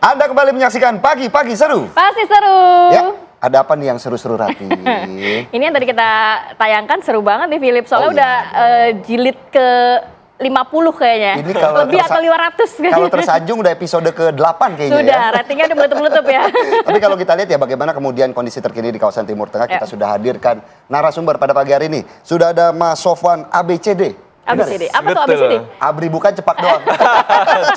Anda kembali menyaksikan Pagi-Pagi Seru. Pasti seru. Ya, ada apa nih yang seru-seru Rati? Ini yang tadi kita tayangkan seru banget nih Philip. Soalnya udah jilid ke 50 kayaknya. Ini kalau lebih atau 500. Kalau tersanjung udah episode ke-8 kayaknya. Sudah, ya. ratingnya udah meletup-meletup ya. Tapi kalau kita lihat ya bagaimana kemudian kondisi terkini di kawasan Timur Tengah, kita sudah hadirkan narasumber pada pagi hari ini. Sudah ada Mas Sofwan ABCD. ABCD, apa tuh Betul. ABCD? Abri bukan cepak doang.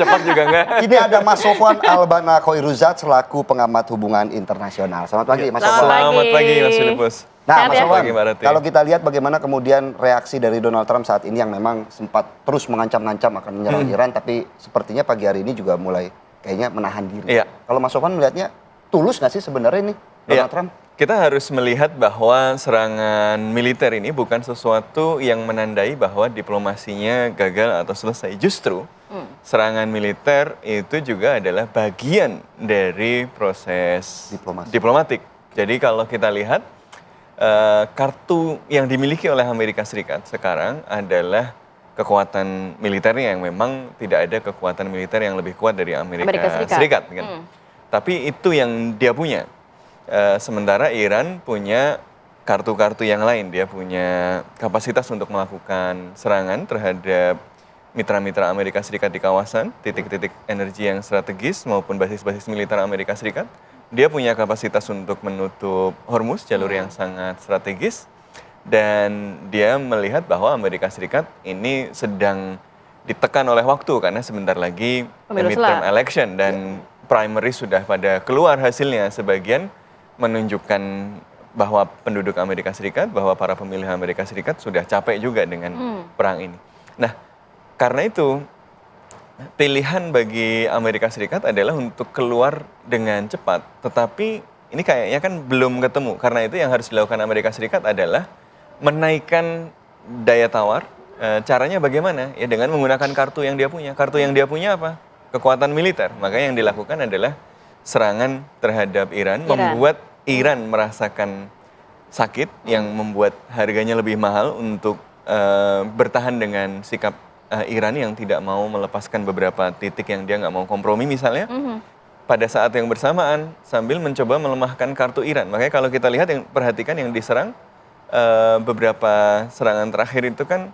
Cepat juga enggak? Ini ada Mas Sofwan Albana Khoiruzat selaku pengamat hubungan internasional. Selamat pagi Mas Sofwan. Selamat pagi Mas Filipus. Nah, Sehat Mas ya? Sofwan, Pagi, Mbak Rati. kalau kita lihat bagaimana kemudian reaksi dari Donald Trump saat ini yang memang sempat terus mengancam-ngancam akan menyerang Iran, tapi sepertinya pagi hari ini juga mulai kayaknya menahan diri. Iya. Kalau Mas Sofwan melihatnya tulus nggak sih sebenarnya ini Donald Iya. Trump? Kita harus melihat bahwa serangan militer ini bukan sesuatu yang menandai bahwa diplomasinya gagal atau selesai. Justru serangan militer itu juga adalah bagian dari proses diplomatik. Jadi kalau kita lihat kartu yang dimiliki oleh Amerika Serikat sekarang adalah kekuatan militernya yang memang tidak ada kekuatan militer yang lebih kuat dari Amerika Serikat kan. Tapi itu yang dia punya. Sementara Iran punya kartu-kartu yang lain. Dia punya kapasitas untuk melakukan serangan terhadap mitra-mitra Amerika Serikat di kawasan, titik-titik energi yang strategis maupun basis-basis militer Amerika Serikat. Dia punya kapasitas untuk menutup Hormuz, jalur yang sangat strategis. Dan dia melihat bahwa Amerika Serikat ini sedang ditekan oleh waktu karena sebentar lagi midterm election dan primary sudah pada keluar hasilnya. Sebagian menunjukkan bahwa penduduk Amerika Serikat, bahwa para pemilih Amerika Serikat sudah capek juga dengan perang ini. Nah, karena itu pilihan bagi Amerika Serikat adalah untuk keluar dengan cepat. Tetapi ini kayaknya kan belum ketemu. Karena itu yang harus dilakukan Amerika Serikat adalah menaikkan daya tawar. Caranya bagaimana? Ya dengan menggunakan kartu yang dia punya. Kartu yang dia punya apa? Kekuatan militer. Maka yang dilakukan adalah serangan terhadap Iran, membuat Iran merasakan sakit yang membuat harganya lebih mahal untuk bertahan dengan sikap Iran yang tidak mau melepaskan beberapa titik yang dia nggak mau kompromi misalnya. Pada saat yang bersamaan sambil mencoba melemahkan kartu Iran. Makanya kalau kita lihat, perhatikan yang diserang beberapa serangan terakhir itu kan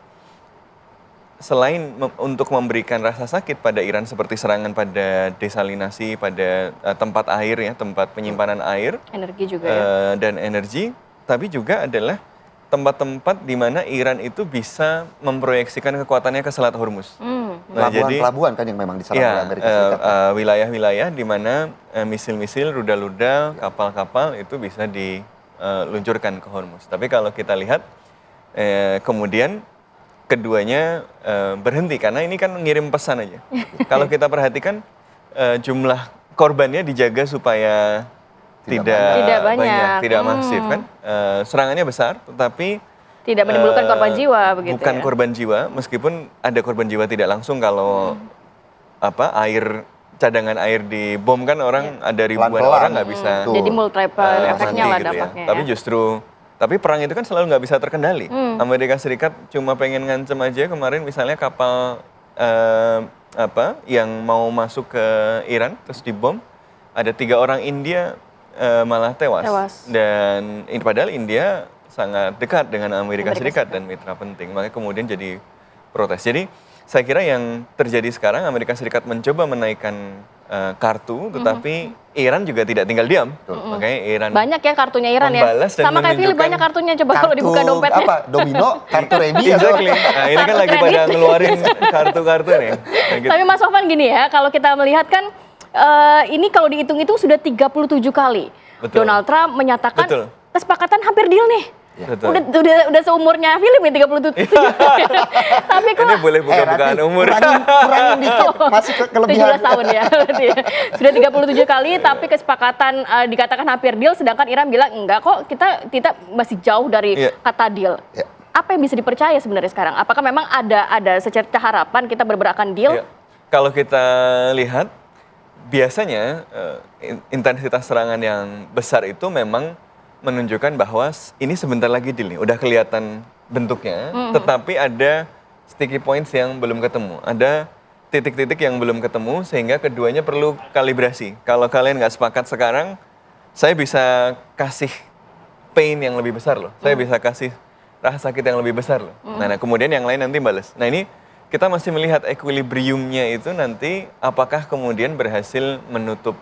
selain untuk memberikan rasa sakit pada Iran seperti serangan pada desalinasi, pada tempat air ya, tempat penyimpanan air, energi juga dan energi, tapi juga adalah tempat-tempat di mana Iran itu bisa memproyeksikan kekuatannya ke Selat Hormuz. Pelabuhan-pelabuhan kan yang memang diserang oleh Amerika Serikat. Wilayah-wilayah di mana misil-misil, rudal-rudal, kapal-kapal itu bisa diluncurkan ke Hormuz. Tapi kalau kita lihat kemudian keduanya berhenti karena ini kan ngirim pesan aja. Kalau kita perhatikan jumlah korbannya dijaga supaya tidak banyak, tidak masif kan. Serangannya besar, tetapi tidak menimbulkan korban jiwa begitu. Bukan korban jiwa, meskipun ada korban jiwa tidak langsung kalau cadangan air dibom kan orang ada ribuan orang nggak bisa. Jadi multiple efeknya lah gitu dampaknya. Ya. Tapi perang itu kan selalu nggak bisa terkendali. Amerika Serikat cuma pengen ngancem aja kemarin misalnya kapal yang mau masuk ke Iran terus dibom, ada 3 orang India malah tewas. Dan padahal India sangat dekat dengan Amerika Serikat dan mitra penting, makanya kemudian jadi protes. Jadi saya kira yang terjadi sekarang, Amerika Serikat mencoba menaikkan kartu, tetapi Iran juga tidak tinggal diam. Makanya Iran banyak ya kartunya Iran ya. Sama kayak Philip banyak kartunya, coba kalau dibuka dompetnya. Apa? Domino, kartu remi exactly. Nah, ini kan lagi pada ngeluarin kartu-kartu nih. Gitu. Tapi Mas Sofwan gini ya, kalau kita melihat kan ini kalau dihitung-hitung sudah 37 kali. Betul. Donald Trump menyatakan kesepakatan hampir deal nih. Betul. Udah seumurnya Philip nih 37. Tapi kok ini boleh buka-bukaan umur. Kurangin dikit, masih kelebihan. 17 tahun ya. Sudah 37 kali tapi kesepakatan dikatakan hampir deal, sedangkan Iran bilang enggak kok, kita masih jauh dari kata deal. Apa yang bisa dipercaya sebenarnya sekarang? Apakah memang ada secerca harapan kita berberakan deal? Kalau kita lihat biasanya intensitas serangan yang besar itu memang menunjukkan bahwa ini sebentar lagi deal nih, udah kelihatan bentuknya, tetapi ada sticky points yang belum ketemu. Ada titik-titik yang belum ketemu sehingga keduanya perlu kalibrasi. Kalau kalian nggak sepakat sekarang, saya bisa kasih pain yang lebih besar loh. Saya bisa kasih rasa sakit yang lebih besar loh. Nah, kemudian yang lain nanti balas. Nah, ini kita masih melihat equilibriumnya itu nanti apakah kemudian berhasil menutup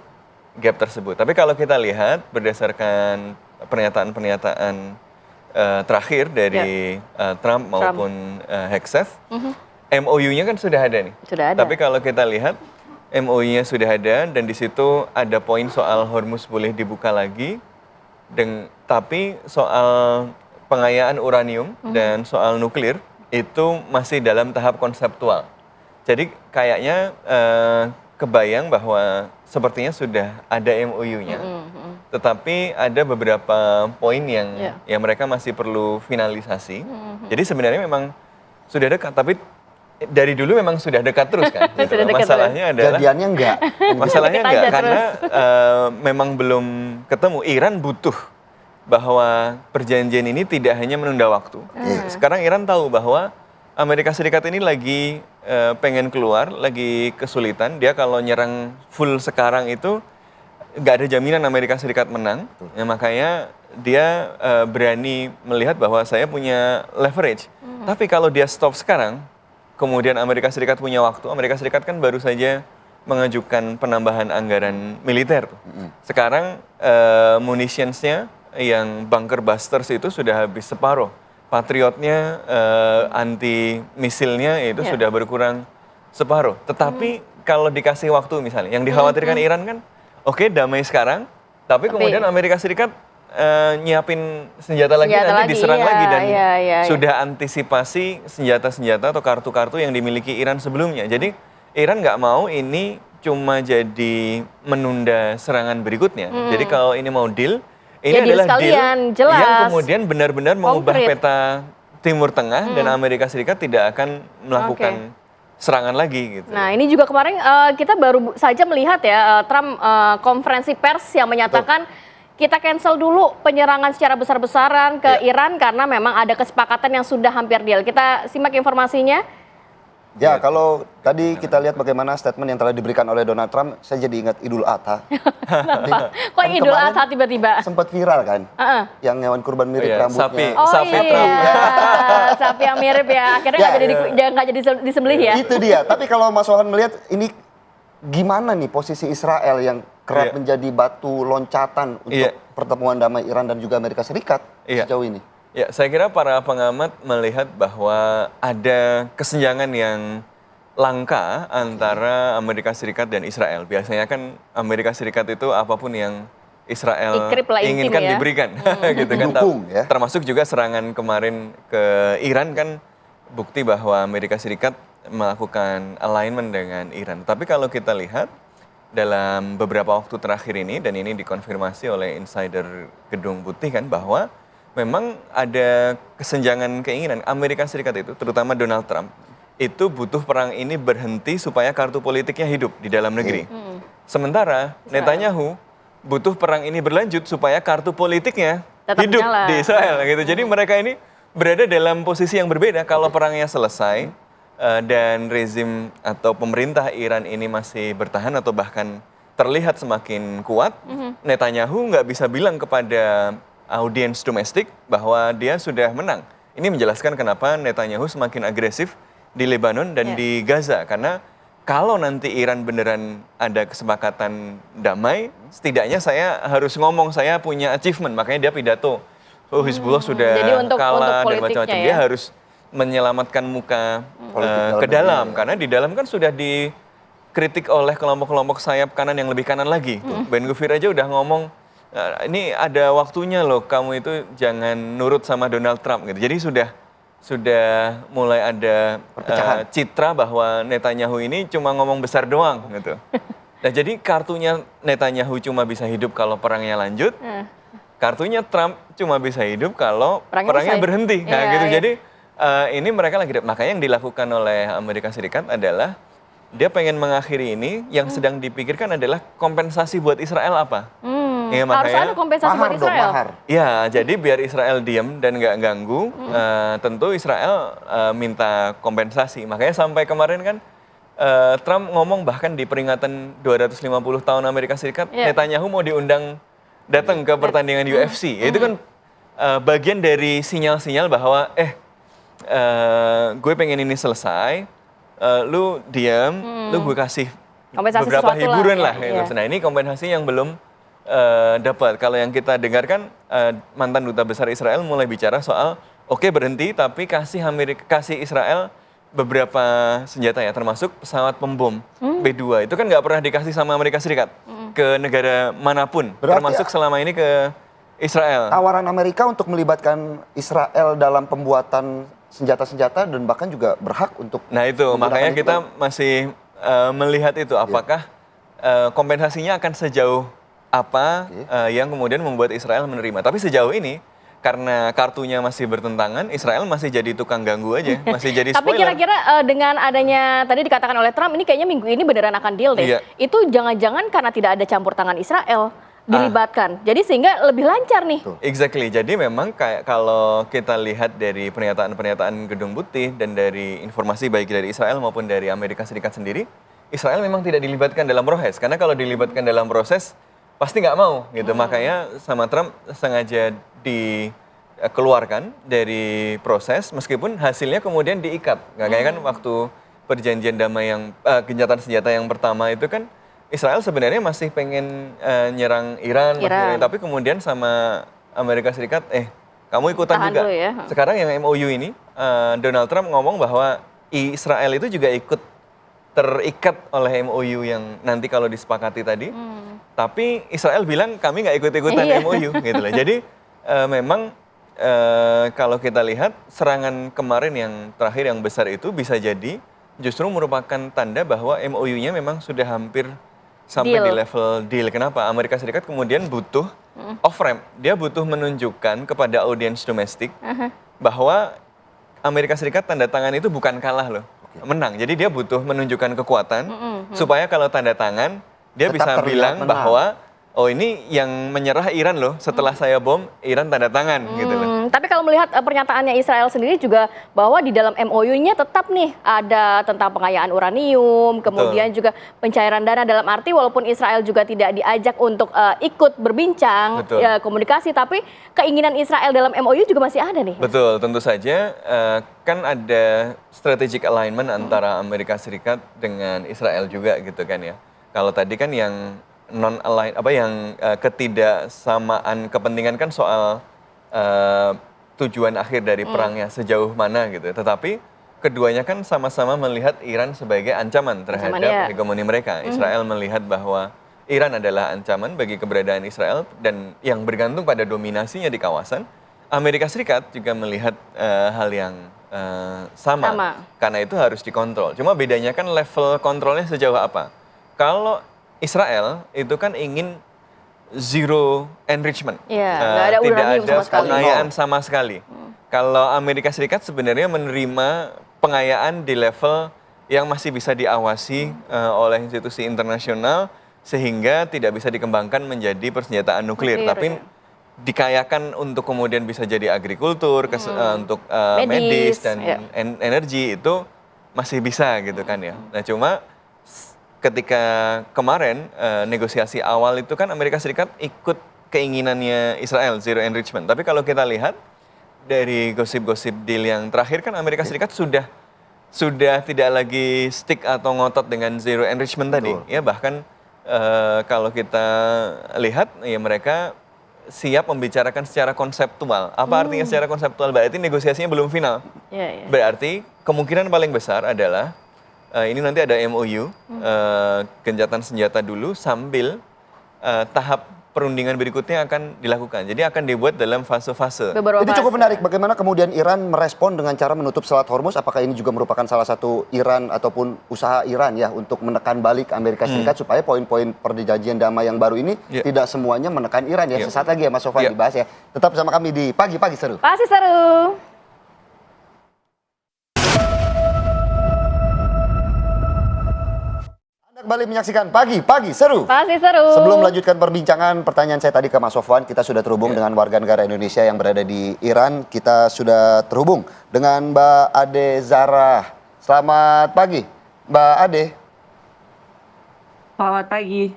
gap tersebut. Tapi kalau kita lihat berdasarkan pernyataan-pernyataan terakhir dari Trump maupun Hegseth, MOU-nya kan sudah ada nih. Sudah ada. Tapi kalau kita lihat MOU-nya sudah ada dan di situ ada poin soal Hormuz boleh dibuka lagi, tapi soal pengayaan uranium dan soal nuklir itu masih dalam tahap konseptual. Jadi kayaknya kebayang bahwa sepertinya sudah ada MOU-nya, tetapi ada beberapa poin yang mereka masih perlu finalisasi. Jadi sebenarnya memang sudah dekat, tapi dari dulu memang sudah dekat terus kan. Gitu. Masalahnya adalah jadiannya enggak. Masalahnya enggak karena memang belum ketemu. Iran butuh bahwa perjanjian ini tidak hanya menunda waktu. Sekarang Iran tahu bahwa Amerika Serikat ini lagi pengen keluar, lagi kesulitan. Dia kalau nyerang full sekarang itu nggak ada jaminan Amerika Serikat menang. Ya, makanya dia berani melihat bahwa saya punya leverage. Tapi kalau dia stop sekarang, kemudian Amerika Serikat punya waktu. Amerika Serikat kan baru saja mengajukan penambahan anggaran militer. Sekarang munitionsnya yang bunker busters itu sudah habis separuh. Patriotnya, anti misilnya itu sudah berkurang separuh. Tetapi kalau dikasih waktu misalnya, yang dikhawatirkan Iran kan, oke, damai sekarang, tapi kemudian Amerika Serikat nyiapin senjata lagi nanti diserang lagi dan sudah antisipasi senjata-senjata atau kartu-kartu yang dimiliki Iran sebelumnya. Jadi Iran nggak mau ini cuma jadi menunda serangan berikutnya. Jadi kalau ini mau deal, ini adalah deal yang kemudian benar-benar mengubah peta Timur Tengah dan Amerika Serikat tidak akan melakukan serangan lagi gitu. Nah, ini juga kemarin kita baru saja melihat ya Trump konferensi pers yang menyatakan kita cancel dulu penyerangan secara besar-besaran ke Iran karena memang ada kesepakatan yang sudah hampir deal. Kita simak informasinya. Ya, kalau tadi kita lihat bagaimana statement yang telah diberikan oleh Donald Trump, saya jadi ingat Idul Adha. Kok Idul Adha tiba-tiba? Sempat viral kan? Yang hewan kurban mirip rambutnya. Sapi Trump. Sapi yang mirip ya. Akhirnya nggak jadi disembelih ya. Itu dia. Tapi kalau Mas Wahan melihat ini gimana nih posisi Israel yang kerap menjadi batu loncatan untuk pertemuan damai Iran dan juga Amerika Serikat sejauh ini? Ya, saya kira para pengamat melihat bahwa ada kesenjangan yang langka antara Amerika Serikat dan Israel. Biasanya kan Amerika Serikat itu apapun yang Israel inginkan diberikan, gitu kan. Termasuk juga serangan kemarin ke Iran kan bukti bahwa Amerika Serikat melakukan alignment dengan Iran. Tapi kalau kita lihat dalam beberapa waktu terakhir ini, dan ini dikonfirmasi oleh insider Gedung Putih kan, bahwa memang ada kesenjangan keinginan. Amerika Serikat itu, terutama Donald Trump, itu butuh perang ini berhenti supaya kartu politiknya hidup di dalam negeri. Sementara Netanyahu butuh perang ini berlanjut supaya kartu politiknya tetap hidup di Israel. Gitu. Jadi mereka ini berada dalam posisi yang berbeda. Kalau perangnya selesai, dan rezim atau pemerintah Iran ini masih bertahan atau bahkan terlihat semakin kuat, Netanyahu nggak bisa bilang kepada audiens domestik bahwa dia sudah menang. Ini menjelaskan kenapa Netanyahu semakin agresif di Lebanon dan di Gaza. Karena kalau nanti Iran beneran ada kesepakatan damai, setidaknya saya harus ngomong saya punya achievement. Makanya dia pidato, Hizbullah sudah kalah dan macam-macam. Dia harus menyelamatkan muka ke dalam, karena di dalam kan sudah dikritik oleh kelompok-kelompok sayap kanan yang lebih kanan lagi. Ben Gvir aja udah ngomong, ini ada waktunya loh, kamu itu jangan nurut sama Donald Trump gitu. Jadi sudah mulai ada citra bahwa Netanyahu ini cuma ngomong besar doang gitu. Nah, jadi kartunya Netanyahu cuma bisa hidup kalau perangnya lanjut. Kartunya Trump cuma bisa hidup kalau perangnya berhenti. Nah, gitu. Jadi ini mereka lagi, makanya yang dilakukan oleh Amerika Serikat adalah dia pengen mengakhiri ini, yang sedang dipikirkan adalah kompensasi buat Israel apa? Ya, harus ada kompensasi buat Israel. Ya, jadi biar Israel diam dan nggak ganggu, tentu Israel minta kompensasi. Makanya sampai kemarin kan Trump ngomong bahkan di peringatan 250 tahun Amerika Serikat, Netanyahu mau diundang datang ke pertandingan UFC. Itu kan bagian dari sinyal-sinyal bahwa gue pengen ini selesai, lu diam, lu gue kasih beberapa hiburan lah. Gitu. Nah ini kompensasi yang belum dapat. Kalau yang kita dengarkan, mantan duta besar Israel mulai bicara soal berhenti, tapi kasih Israel beberapa senjata ya, termasuk pesawat pembom B-2. Itu kan nggak pernah dikasih sama Amerika Serikat ke negara manapun, termasuk selama ini ke Israel. Tawaran Amerika untuk melibatkan Israel dalam pembuatan senjata-senjata dan bahkan juga berhak untuk... Nah itu, makanya kita masih melihat itu, apakah kompensasinya akan sejauh apa yang kemudian membuat Israel menerima. Tapi sejauh ini, karena kartunya masih bertentangan, Israel masih jadi tukang ganggu aja, masih jadi spoiler. Tapi kira-kira dengan adanya, tadi dikatakan oleh Trump, ini kayaknya minggu ini beneran akan deal deh. Itu jangan-jangan karena tidak ada campur tangan Israel dilibatkan. Jadi sehingga lebih lancar nih. Exactly. Jadi memang kayak kalau kita lihat dari pernyataan-pernyataan Gedung Putih dan dari informasi baik dari Israel maupun dari Amerika Serikat sendiri, Israel memang tidak dilibatkan dalam proses. Karena kalau dilibatkan dalam proses, pasti nggak mau gitu. Makanya sama Trump sengaja dikeluarkan dari proses meskipun hasilnya kemudian diikat. Nggak kayak kan waktu perjanjian damai yang gencatan senjata yang pertama itu kan Israel sebenarnya masih pengen nyerang Iran. Tapi kemudian sama Amerika Serikat kamu ikutan juga. Sekarang yang MOU ini Donald Trump ngomong bahwa Israel itu juga ikut terikat oleh MOU yang nanti kalau disepakati tadi. Tapi Israel bilang kami nggak ikut-ikutan MOU gitu loh. Jadi memang kalau kita lihat serangan kemarin yang terakhir yang besar itu bisa jadi justru merupakan tanda bahwa MOU-nya memang sudah hampir sampai di level deal. Kenapa? Amerika Serikat kemudian butuh off-ramp. Dia butuh menunjukkan kepada audiens domestik bahwa Amerika Serikat tanda tangan itu bukan kalah loh, menang. Jadi dia butuh menunjukkan kekuatan supaya kalau tanda tangan dia bisa bilang bahwa ini yang menyerah Iran loh, setelah saya bom, Iran tanda tangan gitu loh. Tapi kalau melihat pernyataannya Israel sendiri juga bahwa di dalam MOU-nya tetap nih ada tentang pengayaan uranium, kemudian juga pencairan dana, dalam arti walaupun Israel juga tidak diajak untuk ikut berbincang, komunikasi, tapi keinginan Israel dalam MOU juga masih ada nih. Betul, tentu saja kan ada strategic alignment antara Amerika Serikat dengan Israel juga gitu kan ya. Kalau tadi kan yang non-align, yang ketidaksamaan kepentingan kan soal tujuan akhir dari perangnya sejauh mana gitu. Tetapi keduanya kan sama-sama melihat Iran sebagai ancaman terhadap hegemoni mereka. Israel melihat bahwa Iran adalah ancaman bagi keberadaan Israel dan yang bergantung pada dominasinya di kawasan. Amerika Serikat juga melihat hal yang sama. Karena itu harus dikontrol. Cuma bedanya kan level kontrolnya sejauh apa. Kalau Israel itu kan ingin zero enrichment, tidak ada pengayaan sama sekali. Kalau Amerika Serikat sebenarnya menerima pengayaan di level yang masih bisa diawasi oleh institusi internasional sehingga tidak bisa dikembangkan menjadi persenjataan nuklir, tapi dikayakan untuk kemudian bisa jadi agrikultur, untuk medis dan energi itu masih bisa gitu kan ya. Nah cuma ketika kemarin negosiasi awal itu kan Amerika Serikat ikut keinginannya Israel, zero enrichment. Tapi kalau kita lihat dari gosip-gosip deal yang terakhir kan Amerika Serikat sudah tidak lagi stick atau ngotot dengan zero enrichment tadi. Ya bahkan kalau kita lihat ya mereka siap membicarakan secara konseptual. Apa artinya secara konseptual? Berarti negosiasinya belum final. Berarti kemungkinan paling besar adalah ini nanti ada MOU, gencatan senjata dulu sambil tahap perundingan berikutnya akan dilakukan. Jadi akan dibuat dalam fase-fase. Itu cukup menarik. Bagaimana kemudian Iran merespon dengan cara menutup Selat Hormuz? Apakah ini juga merupakan salah satu Iran ataupun usaha Iran ya untuk menekan balik Amerika Serikat supaya poin-poin perjanjian damai yang baru ini tidak semuanya menekan Iran ya. Sesaat lagi ya Mas Sofwan dibahas ya. Tetap bersama kami di Pagi-Pagi Seru. Pasti seru. Kembali menyaksikan Pagi-Pagi Seru. Pasti seru. Sebelum melanjutkan perbincangan, pertanyaan saya tadi ke Mas Sofwan, kita sudah terhubung dengan warga negara Indonesia yang berada di Iran. Kita sudah terhubung dengan Mbak Ade Zarah. Selamat pagi, Mbak Ade. Selamat pagi.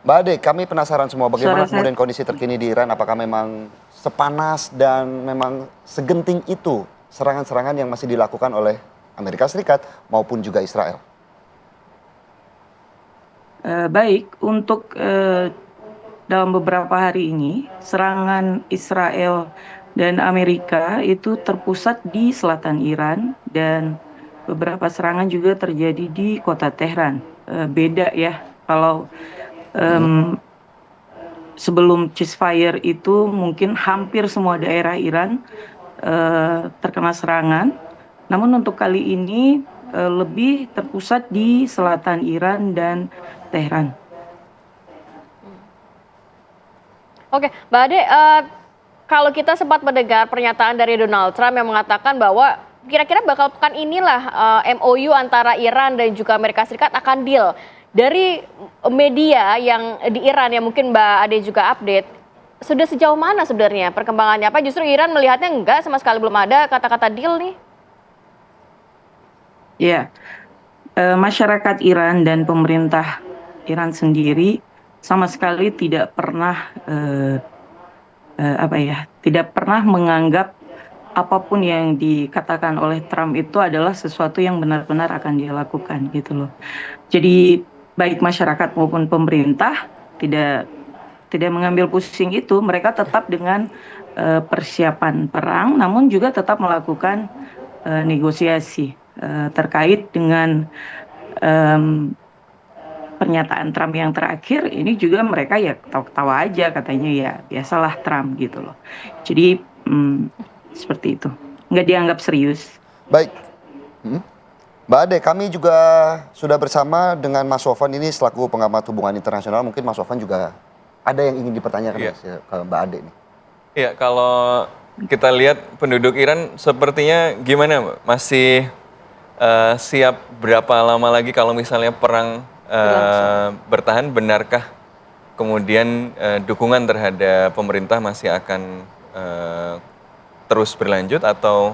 Mbak Ade, kami penasaran semua bagaimana kemudian kondisi terkini di Iran. Apakah memang sepanas dan memang segenting itu serangan-serangan yang masih dilakukan oleh Amerika Serikat maupun juga Israel? Baik, untuk dalam beberapa hari ini serangan Israel dan Amerika itu terpusat di selatan Iran dan beberapa serangan juga terjadi di kota Tehran. Beda ya, kalau sebelum ceasefire itu mungkin hampir semua daerah Iran terkena serangan. Namun untuk kali ini lebih terpusat di selatan Iran dan Tehran. Oke, Mbak Ade, kalau kita sempat mendengar pernyataan dari Donald Trump yang mengatakan bahwa kira-kira bakal pekan inilah MOU antara Iran dan juga Amerika Serikat akan deal. Dari media yang di Iran yang mungkin Mbak Ade juga update, sudah sejauh mana sebenarnya perkembangannya? Apa justru Iran melihatnya enggak, sama sekali belum ada kata-kata deal nih? Ya, masyarakat Iran dan pemerintah Iran sendiri sama sekali tidak pernah tidak pernah menganggap apapun yang dikatakan oleh Trump itu adalah sesuatu yang benar-benar akan dia lakukan gitu loh. Jadi baik masyarakat maupun pemerintah tidak mengambil pusing itu, mereka tetap dengan persiapan perang, namun juga tetap melakukan negosiasi terkait dengan pernyataan Trump yang terakhir. Ini juga mereka ya ketawa-ketawa aja, katanya ya biasalah Trump gitu loh. Jadi seperti itu, nggak dianggap serius. Baik, Mbak Ade, kami juga sudah bersama dengan Mas Sofwan ini selaku pengamat hubungan internasional. Mungkin Mas Sofwan juga ada yang ingin dipertanyakan ke Mbak Ade nih. Iya, kalau kita lihat penduduk Iran sepertinya gimana, masih siap berapa lama lagi kalau misalnya perang bertahan? Benarkah kemudian dukungan terhadap pemerintah masih akan terus berlanjut atau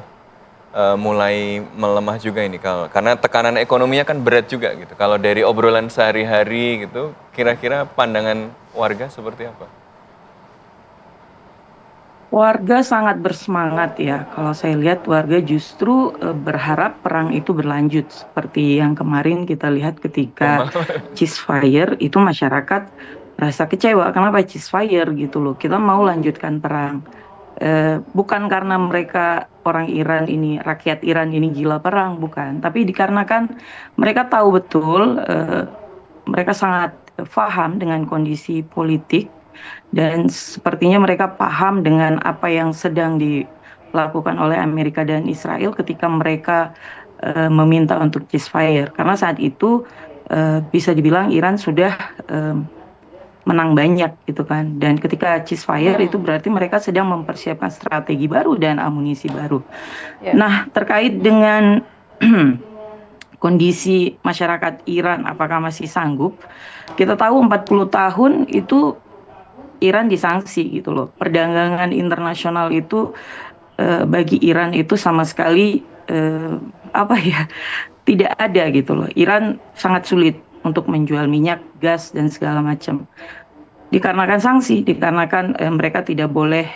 mulai melemah juga ini, karena tekanan ekonominya kan berat juga gitu. Kalau dari obrolan sehari-hari gitu, kira-kira pandangan warga seperti apa? Warga sangat bersemangat ya. Kalau saya lihat warga justru berharap perang itu berlanjut. Seperti yang kemarin kita lihat ketika ceasefire itu masyarakat merasa kecewa. Kenapa ceasefire gitu loh? Kita mau lanjutkan perang. Bukan karena mereka orang Iran ini, rakyat Iran ini gila perang, bukan. Tapi dikarenakan mereka tahu betul, mereka sangat paham dengan kondisi politik. Dan sepertinya mereka paham dengan apa yang sedang dilakukan oleh Amerika dan Israel ketika mereka meminta untuk ceasefire. Karena saat itu bisa dibilang Iran sudah menang banyak gitu kan. Dan ketika ceasefire itu berarti mereka sedang mempersiapkan strategi baru dan amunisi baru. Nah, terkait dengan kondisi masyarakat Iran apakah masih sanggup? Kita tahu 40 tahun itu Iran disanksi gitu loh. Perdagangan internasional itu bagi Iran itu sama sekali tidak ada gitu loh. Iran sangat sulit untuk menjual minyak, gas dan segala macam. Dikarenakan sanksi, dikarenakan mereka tidak boleh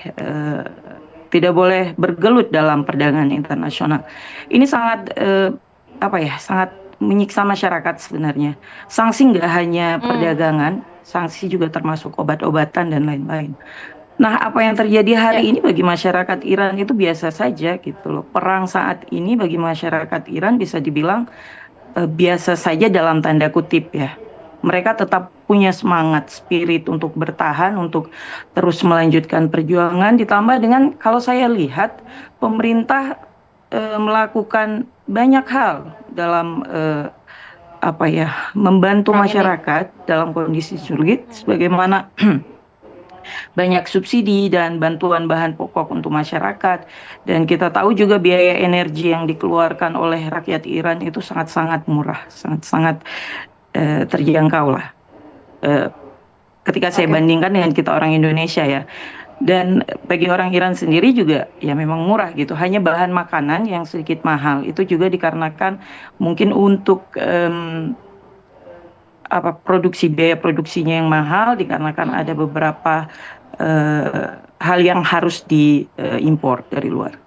bergelut dalam perdagangan internasional. Ini sangat sangat menyiksa masyarakat sebenarnya. Sanksi nggak hanya perdagangan, sanksi juga termasuk obat-obatan dan lain-lain. Nah, apa yang terjadi hari ini bagi masyarakat Iran itu biasa saja gitu loh. Perang saat ini bagi masyarakat Iran bisa dibilang biasa saja dalam tanda kutip ya. Mereka tetap punya semangat, spirit untuk bertahan, untuk terus melanjutkan perjuangan. Ditambah dengan kalau saya lihat pemerintah melakukan banyak hal dalam membantu masyarakat dalam kondisi sulit, sebagaimana banyak subsidi dan bantuan bahan pokok untuk masyarakat. Dan kita tahu juga biaya energi yang dikeluarkan oleh rakyat Iran itu sangat-sangat murah, sangat-sangat terjangkau lah. Ketika saya bandingkan dengan kita orang Indonesia ya. Dan bagi orang Iran sendiri juga ya memang murah gitu. Hanya bahan makanan yang sedikit mahal. Itu juga dikarenakan mungkin untuk biaya produksinya yang mahal, dikarenakan ada beberapa hal yang harus diimpor dari luar.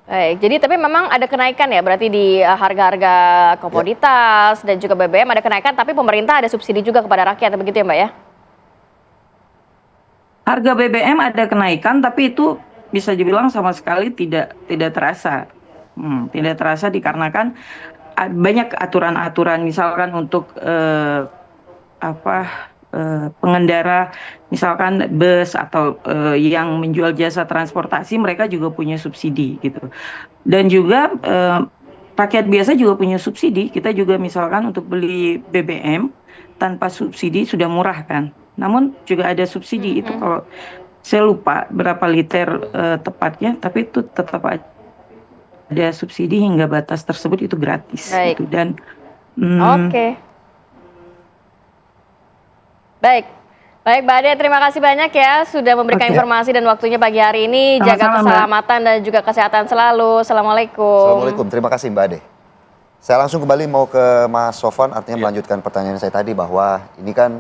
Baik, jadi tapi memang ada kenaikan ya, berarti di harga-harga komoditas dan juga BBM ada kenaikan, tapi pemerintah ada subsidi juga kepada rakyat, begitu ya Mbak ya? Harga BBM ada kenaikan, tapi itu bisa dibilang sama sekali tidak terasa. Tidak terasa dikarenakan banyak aturan-aturan, misalkan untuk pengendara, misalkan bus atau yang menjual jasa transportasi, mereka juga punya subsidi gitu. Dan juga rakyat biasa juga punya subsidi. Kita juga misalkan untuk beli BBM tanpa subsidi sudah murah kan. Namun juga ada subsidi itu, kalau saya lupa berapa liter tepatnya, tapi itu tetap ada subsidi hingga batas tersebut itu gratis. Baik. Gitu. Dan Oke. Baik, Mbak Ade, terima kasih banyak ya sudah memberikan informasi dan waktunya pagi hari ini. Sama-sama, Jaga keselamatan dan juga kesehatan selalu. Assalamualaikum. Assalamualaikum, terima kasih Mbak Ade. Saya langsung kembali mau ke Mas Sofwan, artinya melanjutkan pertanyaan saya tadi bahwa ini kan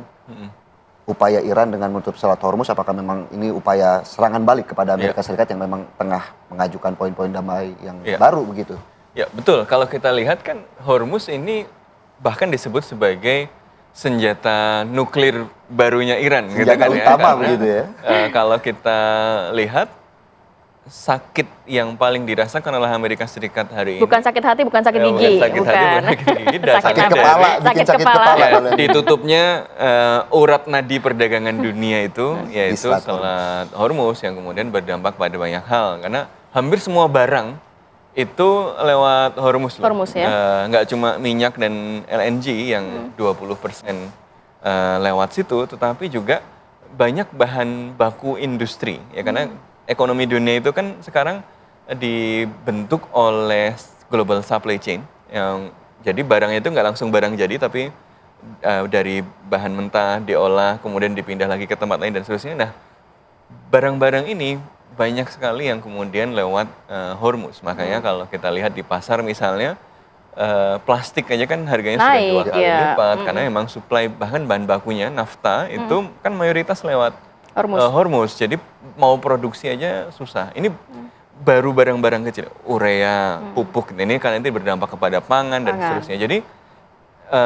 upaya Iran dengan menutup Selat Hormuz, apakah memang ini upaya serangan balik kepada Amerika Serikat yang memang tengah mengajukan poin-poin damai yang baru begitu? Ya betul, kalau kita lihat kan Hormuz ini bahkan disebut sebagai senjata nuklir barunya Iran, gitu kan ya. Utama begitu ya. Kalau kita lihat sakit yang paling dirasakan oleh Amerika Serikat hari ini. Bukan sakit hati, bukan sakit gigi. Bukan sakit hati, bukan sakit gigi. Sakit kepala, bikin sakit kepala. Ya, ditutupnya urat nadi perdagangan dunia itu, yaitu Selat Hormuz yang kemudian berdampak pada banyak hal. Karena hampir semua barang itu lewat Hormuz. Hormuz ya. Nggak cuma minyak dan LNG yang 20% lewat situ, tetapi juga banyak bahan baku industri. Ya karena ekonomi dunia itu kan sekarang dibentuk oleh global supply chain, yang jadi barangnya itu nggak langsung barang jadi, tapi dari bahan mentah diolah kemudian dipindah lagi ke tempat lain dan seterusnya. Nah, barang-barang ini banyak sekali yang kemudian lewat Hormuz. Makanya kalau kita lihat di pasar misalnya plastik aja kan harganya sudah 2 kali lipat karena memang supply bahkan bahan bakunya nafta itu kan mayoritas lewat Hormuz. Jadi mau produksi aja susah. Ini baru barang-barang kecil, urea, pupuk, ini kan nanti berdampak kepada pangan dan seterusnya. Jadi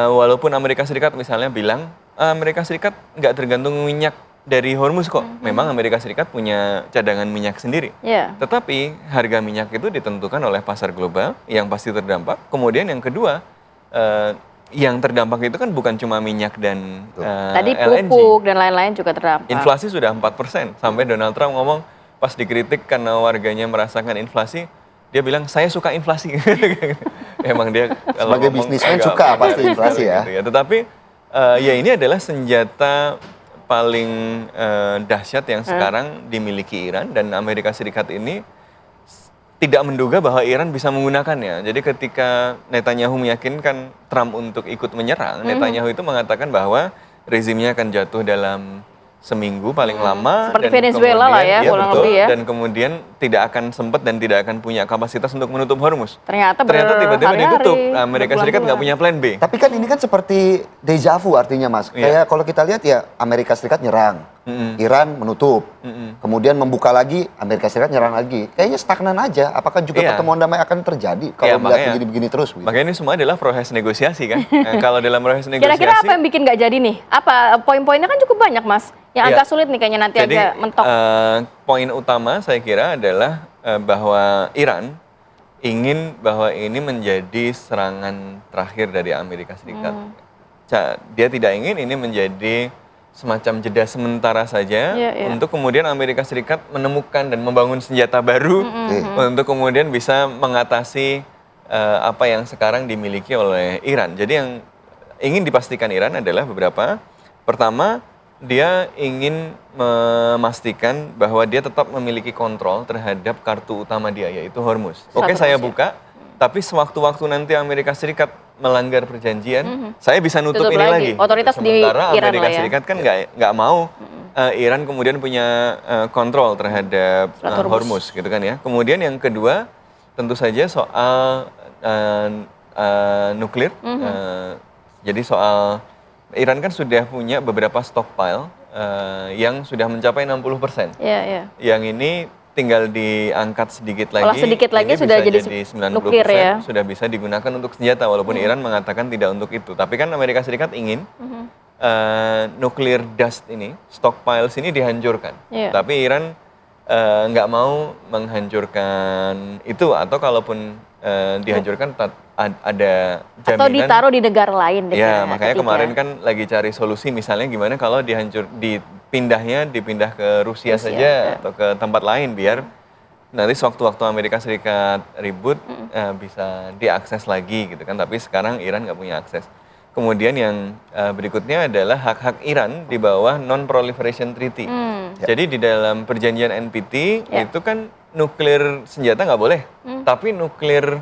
walaupun Amerika Serikat misalnya bilang Amerika Serikat nggak tergantung minyak dari Hormuz kok. Memang Amerika Serikat punya cadangan minyak sendiri. Tetapi harga minyak itu ditentukan oleh pasar global yang pasti terdampak. Kemudian yang kedua, yang terdampak itu kan bukan cuma minyak dan tadi LNG. pupuk dan lain-lain juga terdampak. Inflasi sudah 4%. Sampai Donald Trump ngomong pas dikritik karena warganya merasakan inflasi, dia bilang saya suka inflasi. Emang dia kalau sebagai bisnismen suka pasti inflasi ya. Gitu ya. Tetapi ya ini adalah senjata paling dahsyat yang sekarang dimiliki Iran, dan Amerika Serikat ini tidak menduga bahwa Iran bisa menggunakannya. Jadi ketika Netanyahu meyakinkan Trump untuk ikut menyerang, Netanyahu itu mengatakan bahwa rezimnya akan jatuh dalam seminggu paling lama. Seperti Venezuela lah ya, kurang lebih ya. Dan kemudian tidak akan sempat dan tidak akan punya kapasitas untuk menutup Hormuz. Ternyata tiba-tiba ditutup. Amerika Serikat nggak punya plan B. Tapi kan ini kan seperti deja vu artinya Mas. Kayak kalau kita lihat ya Amerika Serikat nyerang, Iran menutup, kemudian membuka lagi, Amerika Serikat nyerang lagi. Kayaknya stagnan aja. Apakah juga pertemuan damai akan terjadi kalau melihat begini-begini terus? Gitu? Makanya ini semua adalah proses negosiasi kan. Kalau dalam proses negosiasi. Kira-kira apa yang bikin nggak jadi nih? Apa poin-poinnya kan cukup banyak Mas. Yang agak sulit nih kayaknya nanti agak mentok. Poin utama saya kira adalah bahwa Iran ingin bahwa ini menjadi serangan terakhir dari Amerika Serikat. Dia tidak ingin ini menjadi semacam jeda sementara saja untuk kemudian Amerika Serikat menemukan dan membangun senjata baru untuk kemudian bisa mengatasi apa yang sekarang dimiliki oleh Iran. Jadi yang ingin dipastikan Iran adalah beberapa. Pertama, dia ingin memastikan bahwa dia tetap memiliki kontrol terhadap kartu utama dia, yaitu Hormuz. Oke, saya buka, tapi sewaktu-waktu nanti Amerika Serikat melanggar perjanjian, saya bisa nutup ini lagi. Otoritas sementara di Iran Amerika Serikat kan nggak mau Iran kemudian punya kontrol terhadap Hormuz gitu kan ya. Kemudian yang kedua tentu saja soal nuklir. Jadi soal Iran kan sudah punya beberapa stockpile yang sudah mencapai 60%. Yang ini tinggal diangkat sedikit lagi. Kalau sedikit lagi ini sudah bisa jadi 90% nuklir ya. sudah bisa digunakan untuk senjata walaupun Iran mengatakan tidak untuk itu. Tapi kan Amerika Serikat ingin nuklir dust ini, stockpiles ini dihancurkan. Tapi Iran nggak mau menghancurkan itu atau kalaupun dihancurkan ada jaminan. Atau ditaruh di negara lain. Ya, makanya kemarin kan lagi cari solusi misalnya gimana kalau dipindah ke Rusia saja atau ke tempat lain biar nanti sewaktu-waktu Amerika Serikat ribut bisa diakses lagi gitu kan. Tapi sekarang Iran nggak punya akses. Kemudian yang berikutnya adalah hak-hak Iran di bawah Non-Proliferation Treaty. Jadi di dalam perjanjian NPT itu kan nuklir senjata nggak boleh, tapi nuklir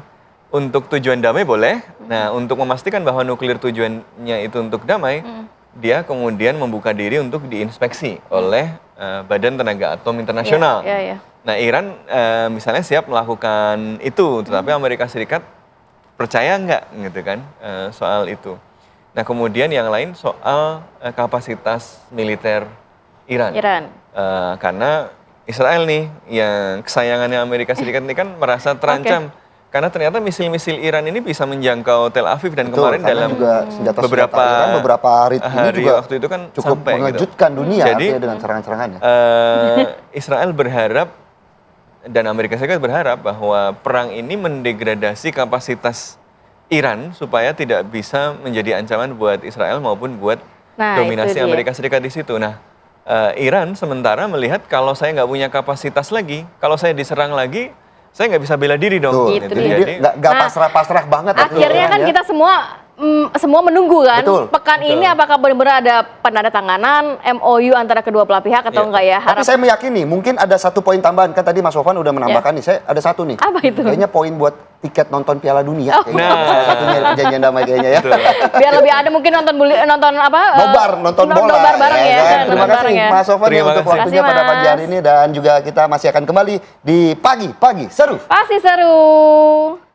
untuk tujuan damai boleh. Nah, untuk memastikan bahwa nuklir tujuannya itu untuk damai, dia kemudian membuka diri untuk diinspeksi oleh Badan Tenaga Atom Internasional. Nah, Iran misalnya siap melakukan itu, tetapi Amerika Serikat percaya nggak gitu kan soal itu. Nah, kemudian yang lain soal kapasitas militer Iran. Karena Israel nih, yang kesayangannya Amerika Serikat ini kan merasa terancam. Karena ternyata misil-misil Iran ini bisa menjangkau Tel Aviv dan kemarin dalam beberapa hari ini juga waktu itu kan cukup sampai, mengejutkan dunia. Jadi dengan serangan-serangannya. Israel berharap dan Amerika Serikat berharap bahwa perang ini mendegradasi kapasitas Iran supaya tidak bisa menjadi ancaman buat Israel maupun buat dominasi Amerika Serikat di situ. Nah, Iran sementara melihat kalau saya nggak punya kapasitas lagi, kalau saya diserang lagi, saya nggak bisa bela diri dong. Gitu. Jadi nggak pasrah-pasrah banget. Akhirnya kan kita semua menunggu kan. Pekan ini apakah benar-benar ada penandatanganan MOU antara kedua belah pihak atau enggak ya? Tapi saya meyakini mungkin ada satu poin tambahan. Kan tadi Mas Sofwan udah menambahkan nih. Saya ada satu nih. Apa itu? Kayaknya poin buat tiket nonton Piala Dunia. Salah satunya perjanjian damai kayaknya ya. Biar lebih ada mungkin nonton apa? Nonton bola. Nobar bareng ya. Terima kasih Mas Sofwan untuk waktunya pada pagi hari ini dan juga kita masih akan kembali di pagi seru. Pasti seru.